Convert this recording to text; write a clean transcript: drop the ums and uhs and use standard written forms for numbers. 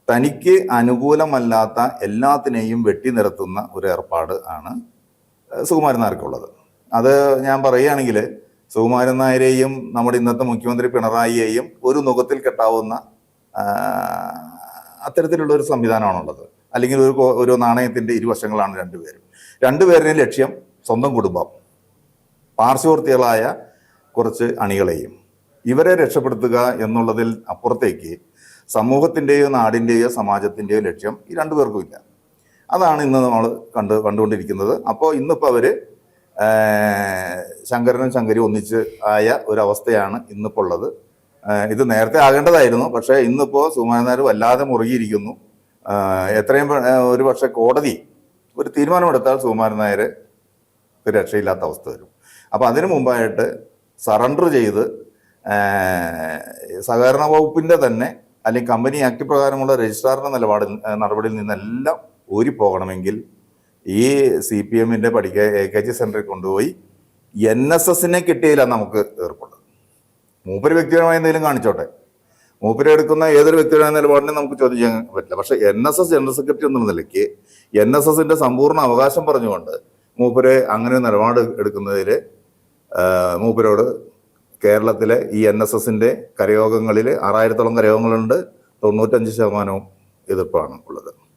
തനിക്ക് അനുകൂലമല്ലാത്ത എല്ലാത്തിനെയും വെട്ടി നിരത്തുന്ന ഒരു ഏർപ്പാട് ആണ് സുകുമാരൻ നായർക്കുള്ളത്. അത് ഞാൻ പറയുകയാണെങ്കിൽ സുകുമാരൻ നായരെയും നമ്മുടെ ഇന്നത്തെ മുഖ്യമന്ത്രി പിണറായിയെയും ഒരു നുഖത്തിൽ കെട്ടാവുന്ന അത്തരത്തിലുള്ള ഒരു സംവിധാനമാണുള്ളത്. അല്ലെങ്കിൽ ഒരു നാണയത്തിൻ്റെ ഇരുവശങ്ങളാണ് രണ്ടുപേരുടെയും ലക്ഷ്യം സ്വന്തം കുടുംബം, പാർശ്വവർത്തികളായ കുറച്ച് അണികളെയും ഇവരെ രക്ഷപ്പെടുത്തുക എന്നുള്ളതിൽ അപ്പുറത്തേക്ക് സമൂഹത്തിൻ്റെയോ നാടിൻ്റെയോ സമാജത്തിൻ്റെയോ ലക്ഷ്യം ഈ രണ്ടുപേർക്കും ഇല്ല. അതാണ് ഇന്ന് നമ്മൾ കണ്ടുകൊണ്ടിരിക്കുന്നത്. അപ്പോൾ ഇന്നിപ്പോൾ അവർ ശങ്കരനും ശങ്കരിയും ഒന്നിച്ച് ആയ ഒരവസ്ഥയാണ് ഇന്നിപ്പോൾ ഉള്ളത്. ഇത് നേരത്തെ ആകേണ്ടതായിരുന്നു. പക്ഷേ ഇന്നിപ്പോൾ സുകുമാരൻ നായർ വല്ലാതെ മുറുകിയിരിക്കുന്നു. എത്രയും ഒരു പക്ഷേ കോടതി ഒരു തീരുമാനമെടുത്താൽ സുകുമാരൻ നായർ രക്ഷയില്ലാത്ത അവസ്ഥ വരും. അപ്പോൾ അതിനു മുമ്പായിട്ട് സറണ്ടർ ചെയ്ത് സഹകരണ വകുപ്പിൻ്റെ തന്നെ അല്ലെങ്കിൽ കമ്പനി ആക്ട് പ്രകാരമുള്ള രജിസ്ട്രാറിൻ്റെ നടപടിയിൽ നിന്നെല്ലാം ഊരിപ്പോകണമെങ്കിൽ ഈ CPM AKG സെൻറ്ററിൽ കൊണ്ടുപോയി NSSനെ കിട്ടിയില്ല നമുക്ക് ഏർപ്പെടും. മൂപ്പര് വ്യക്തിപരമായ എന്തെങ്കിലും കാണിച്ചോട്ടെ, മൂപ്പര് എടുക്കുന്ന ഏതൊരു വ്യക്തിപരമായ നിലപാടിനെ നമുക്ക് ചോദ്യം ചെയ്യാൻ പറ്റില്ല. പക്ഷെ NSS ജനറൽ സെക്രട്ടറി എന്നുള്ള നിലയ്ക്ക് NSSന്റെ സമ്പൂർണ്ണ അവകാശം പറഞ്ഞുകൊണ്ട് മൂപ്പര് അങ്ങനെ നിലപാട് എടുക്കുന്നതിൽ മൂപ്പരോട് കേരളത്തിലെ ഈ NSSന്റെ കരയോഗങ്ങളിൽ 6000-ഓളം കരയോഗങ്ങളുണ്ട്, 95% എതിർപ്പാണ് ഉള്ളത്.